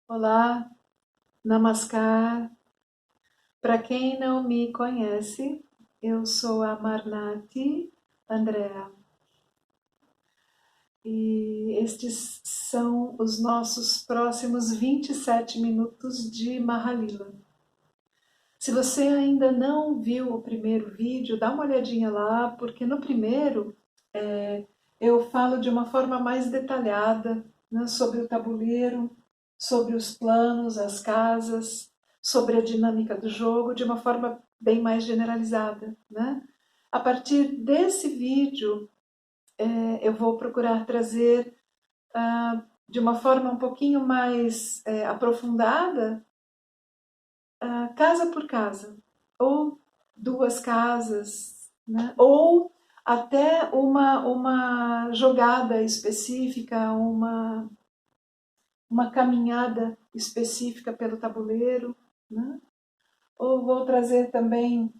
Olá, Namaskar. Para quem não me conhece, eu sou a Marnati Andrea e estes são os nossos próximos 27 minutos de Mahalila. Se você ainda não viu o primeiro vídeo, dá uma olhadinha lá, porque no primeiro eu falo de uma forma mais detalhada, né, sobre o tabuleiro, sobre os planos, as casas, sobre a dinâmica do jogo, de uma forma bem mais generalizada, né? A partir desse vídeo, eu vou procurar trazer de uma forma um pouquinho mais aprofundada, casa por casa, ou duas casas, né? Ou até uma jogada específica, uma caminhada específica pelo tabuleiro, né? Ou vou trazer também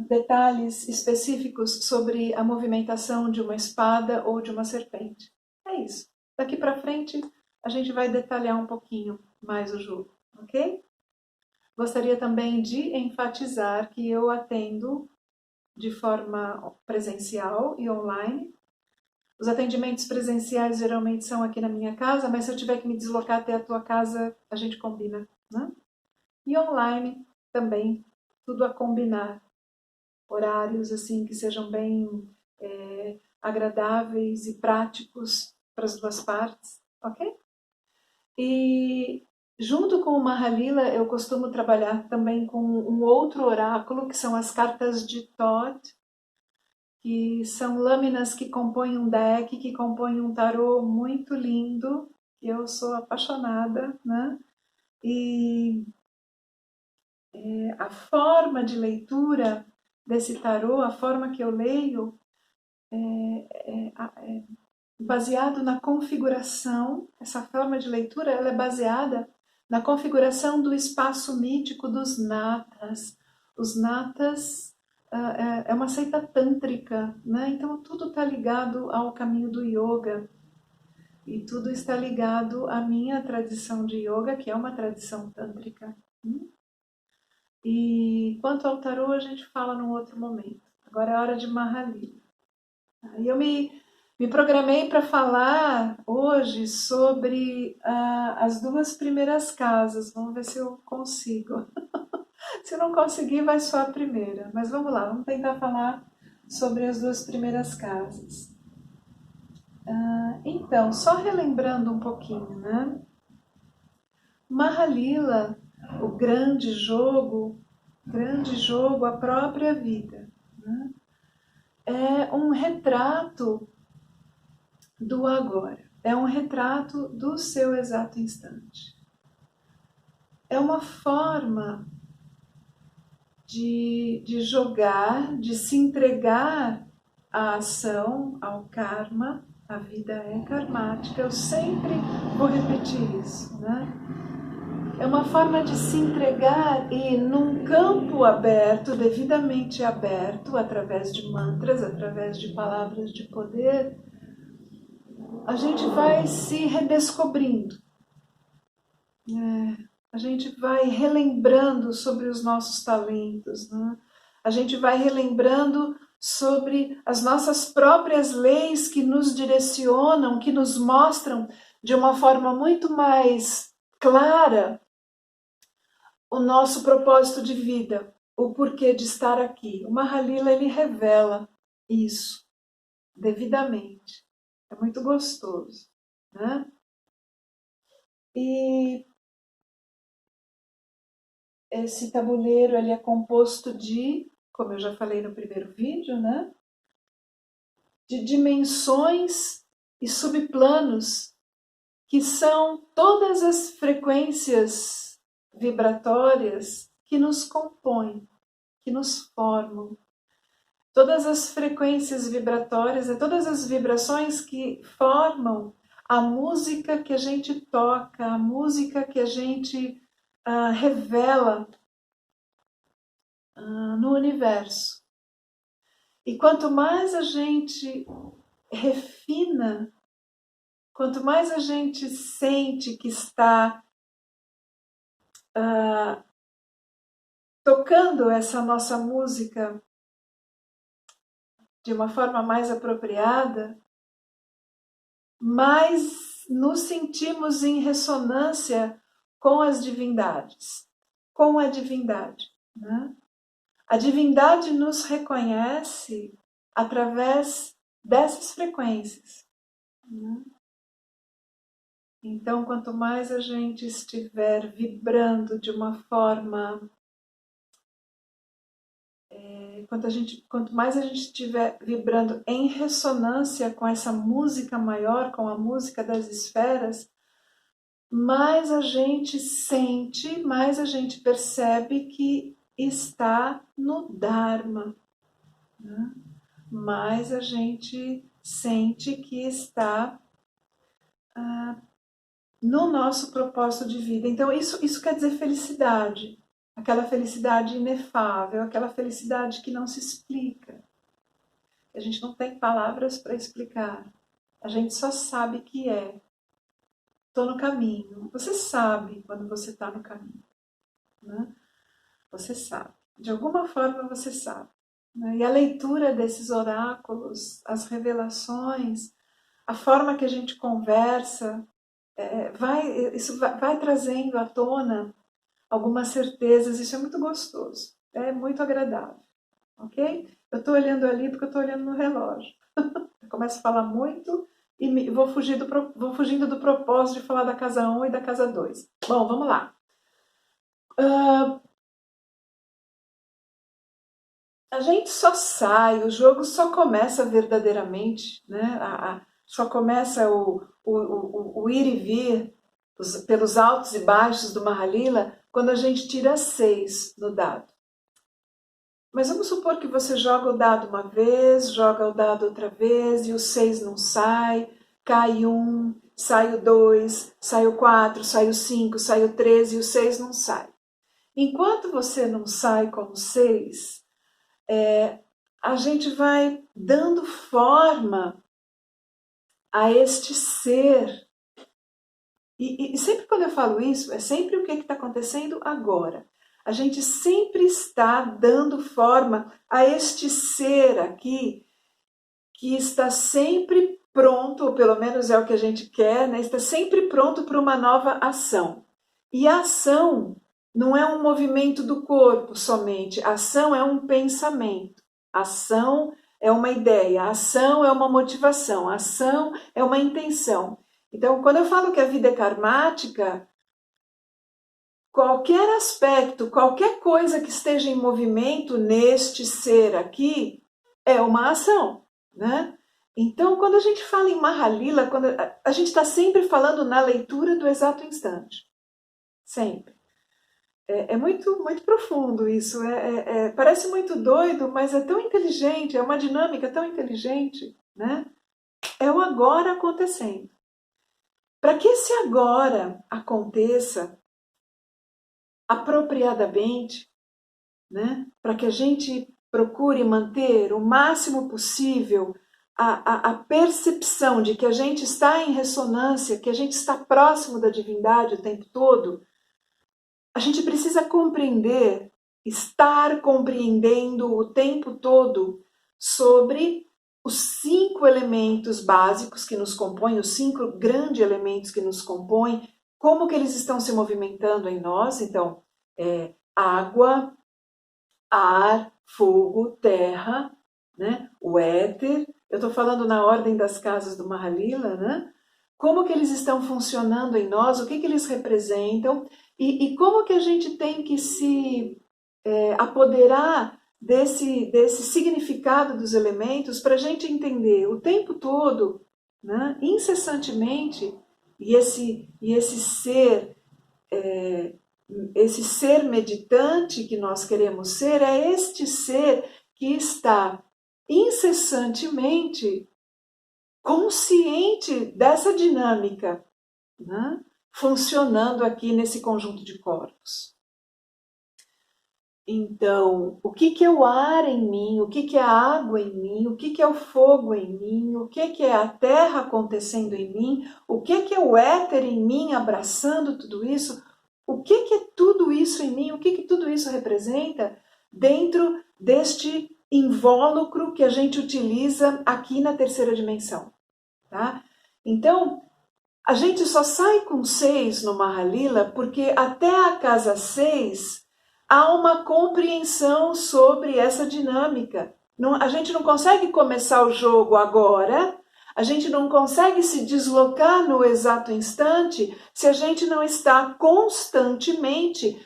detalhes específicos sobre a movimentação de uma espada ou de uma serpente. É isso. Daqui para frente a gente vai detalhar um pouquinho mais o jogo, ok? Gostaria também de enfatizar que eu atendo de forma presencial e online. Os atendimentos presenciais geralmente são aqui na minha casa, mas se eu tiver que me deslocar até a tua casa, a gente combina, né? E online também, tudo a combinar. Horários assim que sejam bem agradáveis e práticos para as duas partes, ok? E junto com o Mahalila, eu costumo trabalhar também com um outro oráculo, que são as cartas de Thoth, que são lâminas que compõem um deck, que compõem um tarô muito lindo, que eu sou apaixonada, né? E a forma de leitura desse tarô, a forma que eu leio, é baseado na configuração, essa forma de leitura ela é baseada na configuração do espaço mítico dos natas. Os natas é uma seita tântrica, né? Então tudo está ligado ao caminho do yoga e tudo está ligado à minha tradição de yoga, que é uma tradição tântrica. E quanto ao tarô a gente fala num outro momento. Agora é hora de Mahalila. E eu me programei para falar hoje sobre as duas primeiras casas. Vamos ver se eu consigo. Se não conseguir, vai só a primeira. Mas vamos lá, vamos tentar falar sobre as duas primeiras casas. Então, só relembrando um pouquinho, né? Mahalila, o grande jogo, a própria vida, né? É um retrato do agora. É um retrato do seu exato instante. É uma forma de jogar, de se entregar à ação, ao karma. A vida é karmática, eu sempre vou repetir isso, né? É uma forma de se entregar e num campo aberto, devidamente aberto, através de mantras, através de palavras de poder, a gente vai se redescobrindo. A gente vai relembrando sobre os nossos talentos, né? A gente vai relembrando sobre as nossas próprias leis que nos direcionam, que nos mostram de uma forma muito mais clara o nosso propósito de vida, o porquê de estar aqui. O Mahalila ele revela isso devidamente. É muito gostoso, né? E esse tabuleiro ele é composto de, como eu já falei no primeiro vídeo, né? De dimensões e subplanos que são todas as frequências vibratórias que nos compõem, que nos formam. Todas as frequências vibratórias, todas as vibrações que formam a música que a gente toca, a música que a gente revela no universo. E quanto mais a gente refina, quanto mais a gente sente que está tocando essa nossa música de uma forma mais apropriada, mais nos sentimos em ressonância com as divindades, com a divindade, né? A divindade nos reconhece através dessas frequências, né? Então, quanto mais a gente estiver vibrando de uma forma quanto mais a gente estiver vibrando em ressonância com essa música maior, com a música das esferas, mais a gente sente, mais a gente percebe que está no Dharma, né? Mais a gente sente que está no nosso propósito de vida. Então, isso quer dizer felicidade. Aquela felicidade inefável, aquela felicidade que não se explica. A gente não tem palavras para explicar. A gente só sabe que é. Estou no caminho. Você sabe quando você está no caminho, né? Você sabe. De alguma forma você sabe, né? E a leitura desses oráculos, as revelações, a forma que a gente conversa, isso vai trazendo à tona algumas certezas. Isso é muito gostoso, é muito agradável, ok? Eu estou olhando ali porque eu estou olhando no relógio. Eu começo a falar muito e vou fugindo do propósito de falar da casa 1 e da casa 2. Bom, vamos lá. A gente só sai, o jogo só começa verdadeiramente, né? Só começa o ir e vir pelos altos e baixos do Mahalila quando a gente tira 6 no dado. Mas vamos supor que você joga o dado uma vez, joga o dado outra vez e o 6 não sai, cai 1, sai o 2, sai o 4, sai o 5, sai o 13 e o 6 não sai. Enquanto você não sai com o 6, a gente vai dando forma a este ser. E sempre quando eu falo isso, é sempre o que está acontecendo agora. A gente sempre está dando forma a este ser aqui, que está sempre pronto, ou pelo menos é o que a gente quer, né? Está sempre pronto para uma nova ação. E a ação não é um movimento do corpo somente, a ação é um pensamento, a ação é uma ideia, a ação é uma motivação, a ação é uma intenção. Então, quando eu falo que a vida é karmática, qualquer aspecto, qualquer coisa que esteja em movimento neste ser aqui é uma ação, né? Então, quando a gente fala em Mahalila, quando a gente está sempre falando na leitura do exato instante, sempre. É muito, muito profundo isso. Parece muito doido, mas é tão inteligente, é uma dinâmica tão inteligente, né? É o agora acontecendo. Para que esse agora aconteça apropriadamente, né? Para que a gente procure manter o máximo possível a percepção de que a gente está em ressonância, que a gente está próximo da divindade o tempo todo, a gente precisa compreender, estar compreendendo o tempo todo sobre os 5 elementos básicos que nos compõem, os 5 grandes elementos que nos compõem, como que eles estão se movimentando em nós. Então, água, ar, fogo, terra, né? O éter. Eu estou falando na ordem das casas do Mahalila, né? Como que eles estão funcionando em nós, o que eles representam e como que a gente tem que se apoderar desse significado dos elementos para a gente entender o tempo todo, né, incessantemente, e esse ser meditante que nós queremos ser, é este ser que está incessantemente consciente dessa dinâmica, né, funcionando aqui nesse conjunto de corpos. Então, o que é o ar em mim, o que é a água em mim, o que é o fogo em mim, o que é a terra acontecendo em mim, o que é o éter em mim abraçando tudo isso, o que é tudo isso em mim, o que tudo isso representa dentro deste invólucro que a gente utiliza aqui na terceira dimensão, tá? Então, a gente só sai com 6 no Mahalila porque até a casa 6 há uma compreensão sobre essa dinâmica. A gente não consegue começar o jogo agora, a gente não consegue se deslocar no exato instante se a gente não está constantemente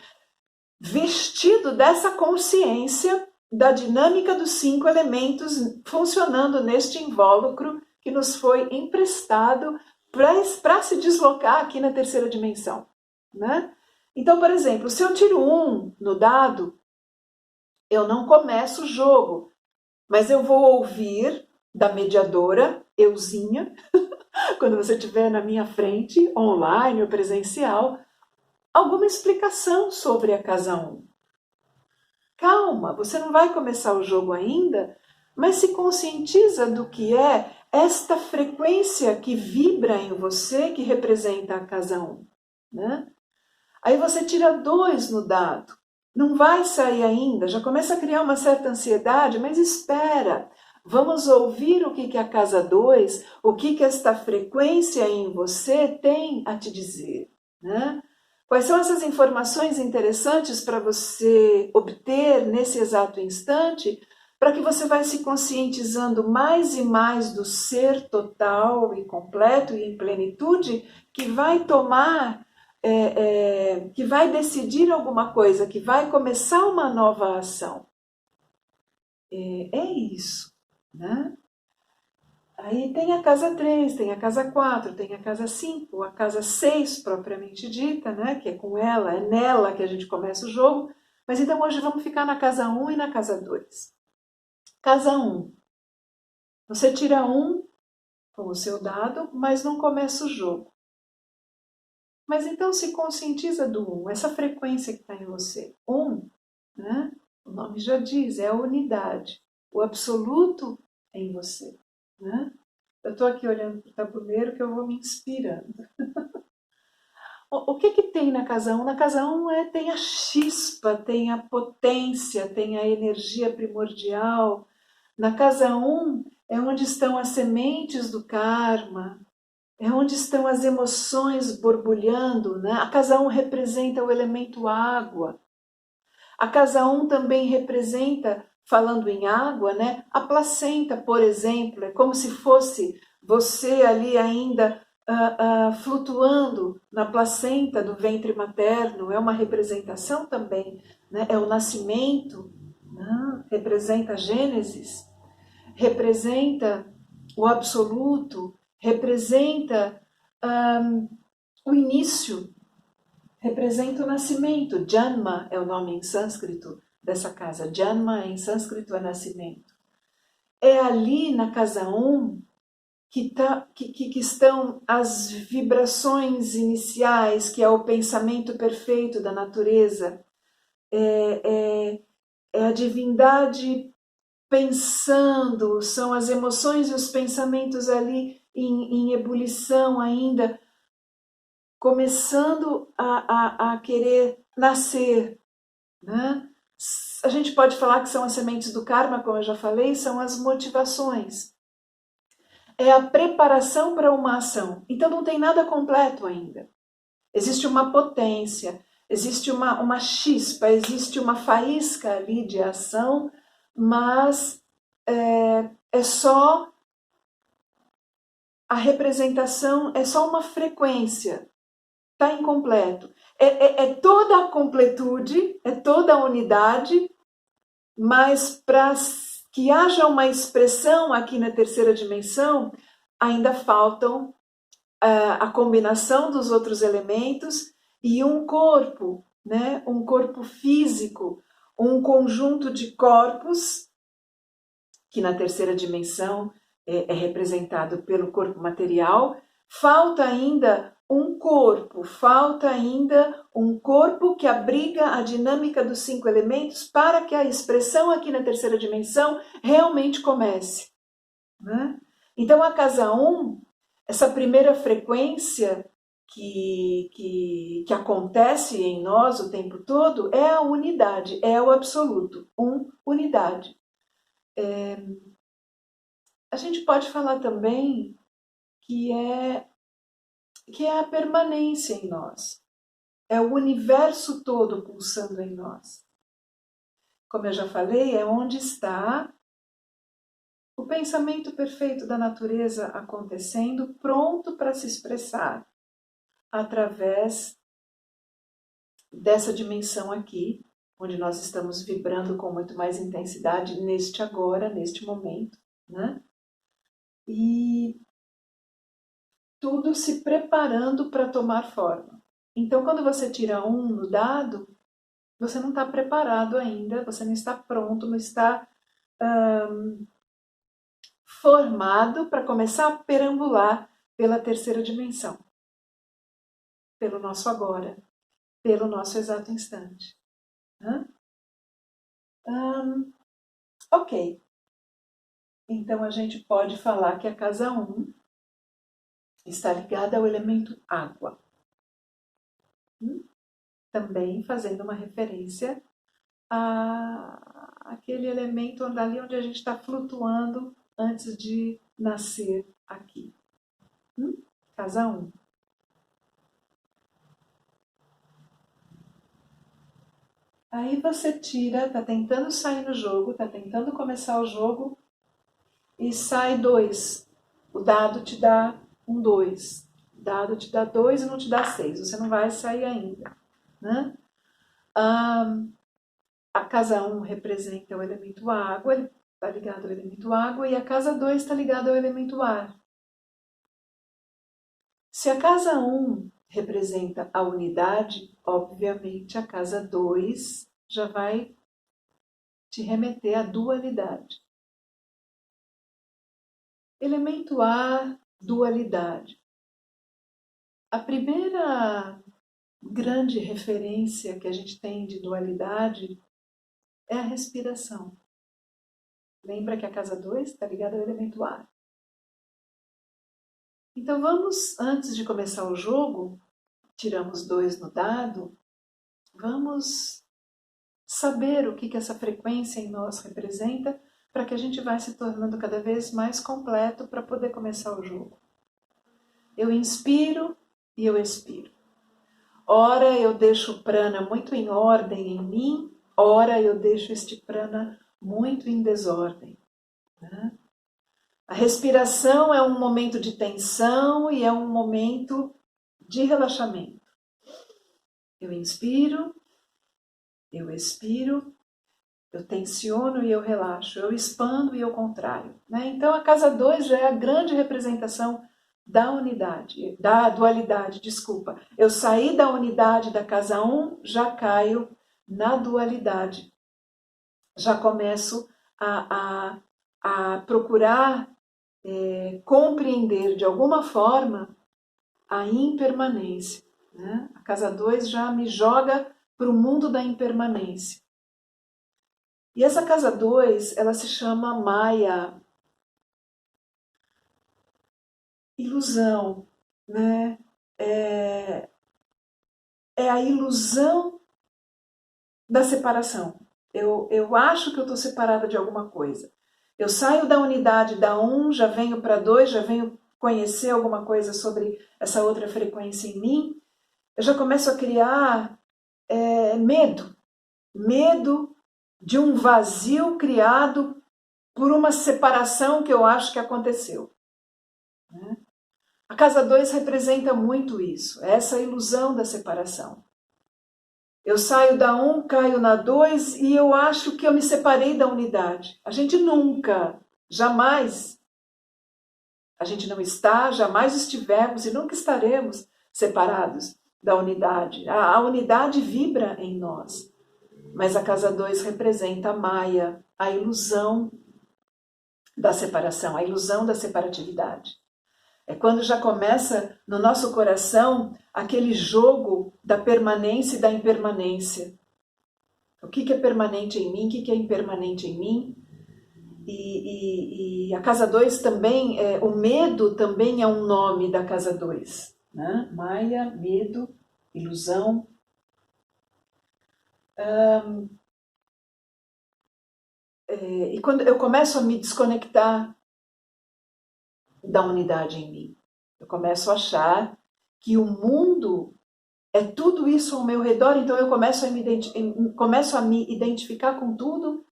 vestido dessa consciência da dinâmica dos 5 elementos funcionando neste invólucro que nos foi emprestado para se deslocar aqui na terceira dimensão, né? Então, por exemplo, se eu tiro 1 no dado, eu não começo o jogo, mas eu vou ouvir da mediadora, euzinha, quando você estiver na minha frente, online ou presencial, alguma explicação sobre a casa 1. Calma, você não vai começar o jogo ainda, mas se conscientiza do que é esta frequência que vibra em você, que representa a casa 1, né? Aí você tira 2 no dado, não vai sair ainda, já começa a criar uma certa ansiedade, mas espera, vamos ouvir o que a casa 2, o que esta frequência em você tem a te dizer, né? Quais são essas informações interessantes para você obter nesse exato instante, para que você vai se conscientizando mais e mais do ser total e completo e em plenitude, que vai tomar, que vai decidir alguma coisa, que vai começar uma nova ação. É isso, né? Aí tem a casa 3, tem a casa 4, tem a casa 5, a casa 6 propriamente dita, né? Que é com ela, é nela que a gente começa o jogo. Mas então hoje vamos ficar na casa 1 e na casa 2. Casa 1. Você tira 1 com o seu dado, mas não começa o jogo. Mas então se conscientiza do 1, essa frequência que está em você. 1, né? O nome já diz, é a unidade. O absoluto é em você, né? Eu estou aqui olhando para o tabuleiro que eu vou me inspirando. O que tem na casa 1? Na casa 1 tem a chispa, tem a potência, tem a energia primordial. Na casa 1 é onde estão as sementes do karma, é onde estão as emoções borbulhando, né? A casa 1 representa o elemento água. A casa 1 também representa, falando em água, né? A placenta, por exemplo, é como se fosse você ali ainda flutuando na placenta do ventre materno, é uma representação também, né? É o nascimento, né? Representa a Gênesis, representa o absoluto, representa o início, representa o nascimento. Janma é o nome em sânscrito dessa casa. Janma em sânscrito é nascimento. É ali na casa 1 que estão as vibrações iniciais, que é o pensamento perfeito da natureza. É a divindade pensando, são as emoções e os pensamentos ali em ebulição ainda, começando a querer nascer, né? A gente pode falar que são as sementes do karma, como eu já falei, são as motivações. É a preparação para uma ação. Então não tem nada completo ainda. Existe uma potência, existe uma chispa, existe uma faísca ali de ação, mas é só a representação, é só uma frequência. Está incompleto. É toda a completude, é toda a unidade, mas para que haja uma expressão aqui na terceira dimensão, ainda faltam a combinação dos outros elementos e um corpo, né? Um corpo físico, um conjunto de corpos, que na terceira dimensão é representado pelo corpo material. Falta ainda um corpo, falta ainda um corpo que abriga a dinâmica dos 5 elementos para que a expressão aqui na terceira dimensão realmente comece, né? Então a casa 1, essa primeira frequência que acontece em nós o tempo todo é a unidade, é o absoluto, unidade. A gente pode falar também que é a permanência em nós, é o universo todo pulsando em nós. Como eu já falei, é onde está o pensamento perfeito da natureza acontecendo, pronto para se expressar através dessa dimensão aqui, onde nós estamos vibrando com muito mais intensidade neste agora, neste momento, né? E tudo se preparando para tomar forma. Então, quando você tira 1 no dado, você não está preparado ainda, você não está pronto, não está formado para começar a perambular pela terceira dimensão, pelo nosso agora, pelo nosso exato instante. Ok. Então a gente pode falar que a casa 1 está ligada ao elemento água. Também fazendo uma referência àquele elemento ali onde a gente está flutuando antes de nascer aqui. Casa 1. Aí você tira, tá tentando sair no jogo, tá tentando começar o jogo e sai 2. O dado te dá um 2. O dado te dá 2 e não te dá 6. Você não vai sair ainda, né? A casa 1 representa o elemento água, ele está ligado ao elemento água, e a casa 2 está ligada ao elemento ar. Se a casa 1 representa a unidade, obviamente a casa 2 já vai te remeter à dualidade. Elemento ar, dualidade. A primeira grande referência que a gente tem de dualidade é a respiração. Lembra que a casa 2 está ligada ao elemento ar. Então vamos, antes de começar o jogo, tiramos 2 no dado, vamos saber o que essa frequência em nós representa para que a gente vá se tornando cada vez mais completo para poder começar o jogo. Eu inspiro e eu expiro. Ora eu deixo o prana muito em ordem em mim, ora eu deixo este prana muito em desordem. A respiração é um momento de tensão e é um momento de relaxamento. Eu inspiro, eu expiro, eu tensiono e eu relaxo, eu expando e eu contraio. Então a casa 2 já é a grande representação da unidade, da dualidade, desculpa. Eu saí da unidade da casa 1, já caio na dualidade. Já começo a procurar compreender de alguma forma a impermanência. A casa 2 já me joga para o mundo da impermanência. E essa casa 2, ela se chama Maya. Ilusão, né? É a ilusão da separação. Eu acho que eu estou separada de alguma coisa. Eu saio da unidade da 1, já venho para 2, já venho conhecer alguma coisa sobre essa outra frequência em mim. Eu já começo a criar medo. Medo de um vazio criado por uma separação que eu acho que aconteceu. A casa 2 representa muito isso, essa ilusão da separação. Eu saio da 1, caio na 2 e eu acho que eu me separei da unidade. A gente nunca, jamais, a gente não está, jamais estivemos e nunca estaremos separados da unidade. A unidade vibra em nós, mas a casa 2 representa a Maya, a ilusão da separação, a ilusão da separatividade. É quando já começa no nosso coração aquele jogo da permanência e da impermanência. O que é permanente em mim, o que é impermanente em mim. E a casa 2 também, o medo também é um nome da casa 2. né? Maya, medo, ilusão. E quando eu começo a me desconectar da unidade em mim, eu começo a achar que o mundo é tudo isso ao meu redor, então eu começo a me identificar com tudo.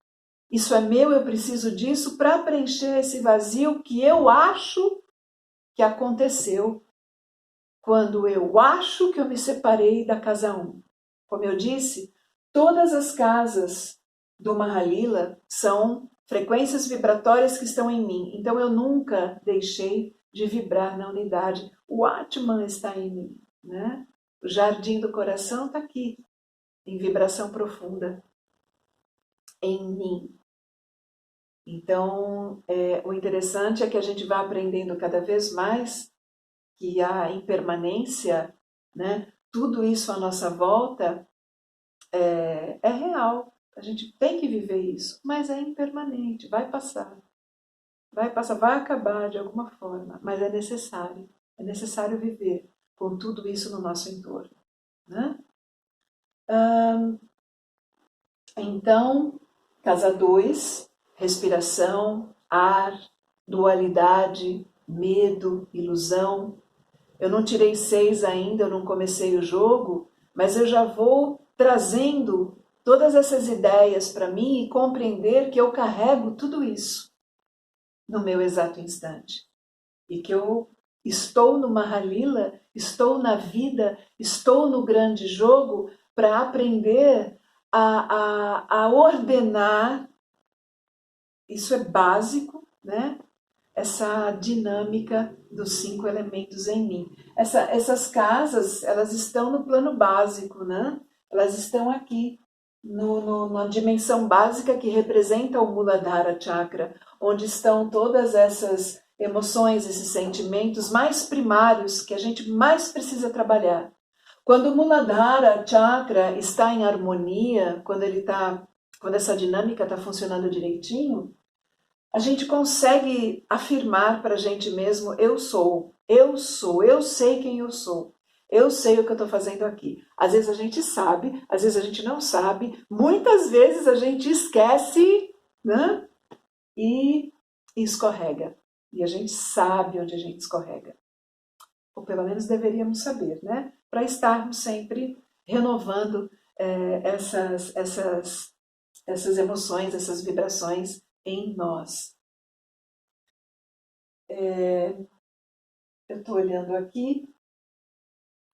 Isso é meu, eu preciso disso para preencher esse vazio que eu acho que aconteceu quando eu acho que eu me separei da casa 1. Como eu disse, todas as casas do Mahalila são frequências vibratórias que estão em mim. Então eu nunca deixei de vibrar na unidade. O Atman está em mim, né? O jardim do coração está aqui, em vibração profunda, em mim. Então, o interessante é que a gente vai aprendendo cada vez mais que a impermanência, né, tudo isso à nossa volta é real. A gente tem que viver isso, mas é impermanente, vai passar, vai acabar de alguma forma, mas é necessário viver com tudo isso no nosso entorno, né? Então, casa 2, respiração, ar, dualidade, medo, ilusão. Eu não tirei 6 ainda, eu não comecei o jogo, mas eu já vou trazendo todas essas ideias para mim e compreender que eu carrego tudo isso no meu exato instante. E que eu estou no Mahalila, estou na vida, estou no grande jogo para aprender a ordenar, isso é básico, né? Essa dinâmica dos 5 elementos em mim. Essas casas, elas estão no plano básico, né? Elas estão aqui, na dimensão básica que representa o Muladhara Chakra, onde estão todas essas emoções, esses sentimentos mais primários que a gente mais precisa trabalhar. Quando o Muladhara Chakra está em harmonia, quando essa dinâmica está funcionando direitinho, a gente consegue afirmar para a gente mesmo, eu sei quem eu sou, eu sei o que eu estou fazendo aqui. Às vezes a gente sabe, às vezes a gente não sabe, muitas vezes a gente esquece, né? E escorrega. E a gente sabe onde a gente escorrega. Ou pelo menos deveríamos saber, né? Para estarmos sempre renovando essas emoções, essas vibrações em nós. Eu estou olhando aqui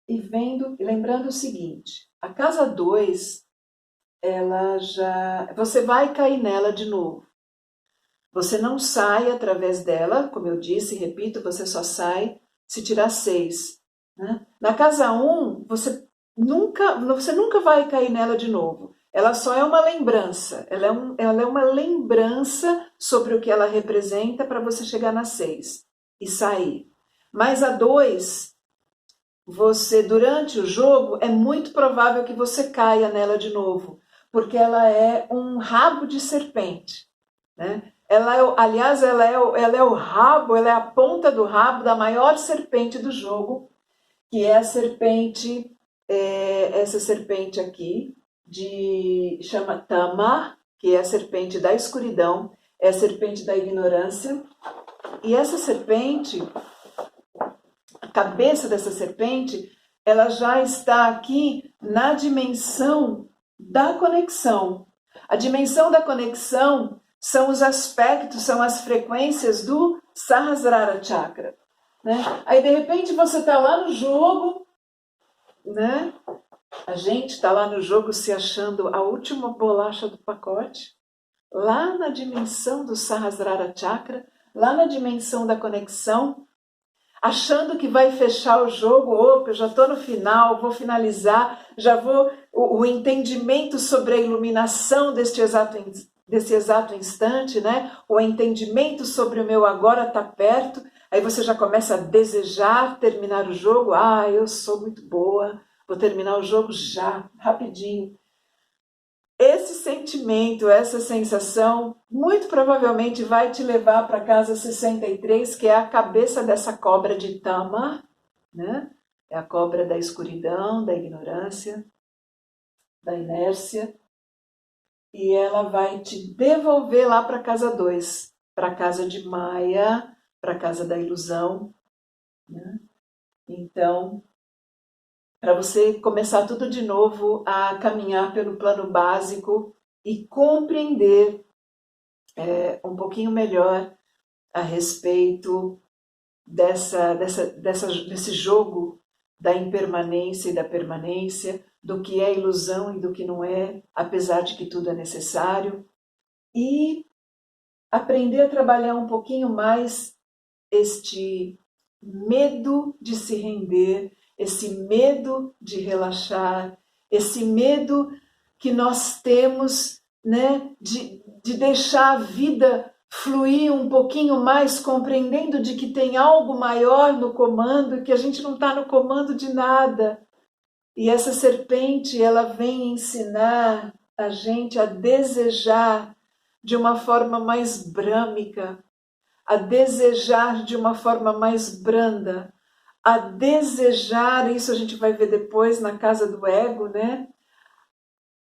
e lembrando o seguinte, a casa 2, você vai cair nela de novo. Você não sai através dela, como eu disse, repito, você só sai se tirar 6. Né? Na casa 1, você nunca vai cair nela de novo. Ela só é uma lembrança. Ela é uma lembrança sobre o que ela representa para você chegar na 6 e sair. Mas a 2, durante o jogo, é muito provável que você caia nela de novo, porque ela é um rabo de serpente, né? Aliás, ela é o rabo, ela é a ponta do rabo da maior serpente do jogo, que é a serpente, essa serpente aqui, chama Tama, que é a serpente da escuridão, é a serpente da ignorância. E essa serpente, a cabeça dessa serpente, ela já está aqui na dimensão da conexão. A dimensão da conexão são os aspectos, são as frequências do Sahasrara Chakra. Né? Aí, de repente, você está lá no jogo, né? A gente está lá no jogo se achando a última bolacha do pacote, lá na dimensão do Sahasrara Chakra, lá na dimensão da conexão, achando que vai fechar o jogo. Opa, eu já estou no final, vou finalizar, o entendimento sobre a iluminação desse exato instante, né? O entendimento sobre o meu agora está perto, aí você já começa a desejar terminar o jogo. Eu sou muito boa, vou terminar o jogo já, rapidinho. Esse sentimento, essa sensação, muito provavelmente vai te levar para a casa 63, que é a cabeça dessa cobra de Tama, né? É a cobra da escuridão, da ignorância, da inércia. E ela vai te devolver lá para a casa 2, para a casa de Maia, para a casa da ilusão, né? Então, para você começar tudo de novo a caminhar pelo plano básico e compreender um pouquinho melhor a respeito desse jogo da impermanência e da permanência, do que é ilusão e do que não é, apesar de que tudo é necessário, e aprender a trabalhar um pouquinho mais este medo de se render, esse medo de relaxar, esse medo que nós temos, né, de deixar a vida fluir um pouquinho mais, compreendendo de que tem algo maior no comando e que a gente não está no comando de nada. E essa serpente, ela vem ensinar a gente a desejar de uma forma mais brâmica, a desejar de uma forma mais branda, a desejar, isso a gente vai ver depois na casa do ego, né?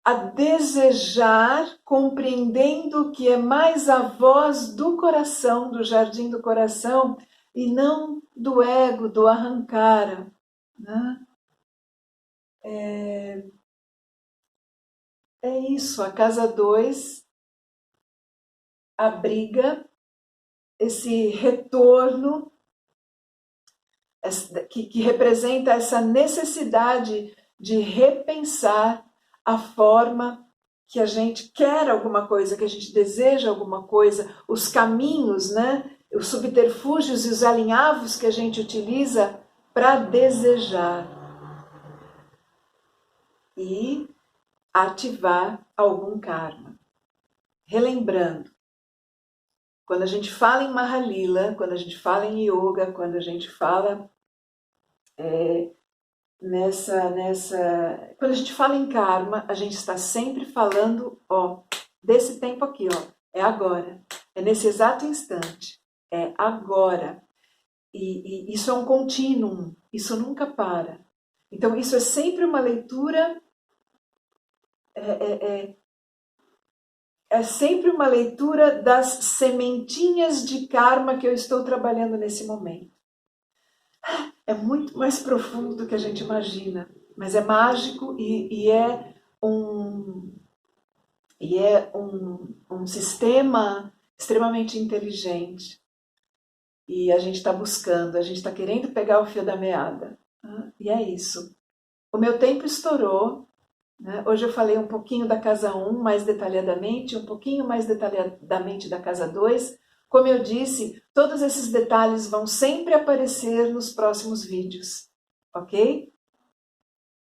A desejar, compreendendo que é mais a voz do coração, do jardim do coração, e não do ego, do arrancara, né? É isso, a casa 2 abriga esse retorno que representa essa necessidade de repensar a forma que a gente quer alguma coisa, que a gente deseja alguma coisa, os caminhos, né? Os subterfúgios e os alinhavos que a gente utiliza para desejar e ativar algum karma. Relembrando, quando a gente fala em Mahalila, quando a gente fala em Yoga, quando a gente fala quando a gente fala em karma, a gente está sempre falando, ó, desse tempo aqui, ó, é agora, é nesse exato instante, é agora. E isso é um contínuo, isso nunca para. Então, isso é sempre uma leitura, é sempre uma leitura das sementinhas de karma que eu estou trabalhando nesse momento. É muito mais profundo do que a gente imagina, mas é mágico e é um sistema extremamente inteligente. E a gente está buscando, a gente está querendo pegar o fio da meada. E é isso. O meu tempo estourou, né? Hoje eu falei um pouquinho da casa 1 mais detalhadamente, um pouquinho mais detalhadamente da casa 2. Como eu disse, todos esses detalhes vão sempre aparecer nos próximos vídeos, ok?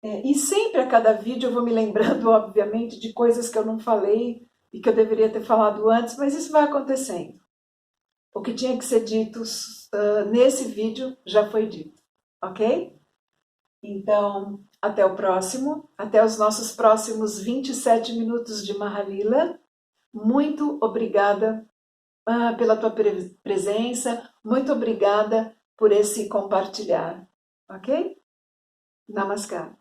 E sempre a cada vídeo eu vou me lembrando, obviamente, de coisas que eu não falei e que eu deveria ter falado antes, mas isso vai acontecendo. O que tinha que ser dito nesse vídeo já foi dito, ok? Então, até o próximo, até os nossos próximos 27 minutos de Mahalila. Muito obrigada pela tua presença, muito obrigada por esse compartilhar, ok? Namaskar.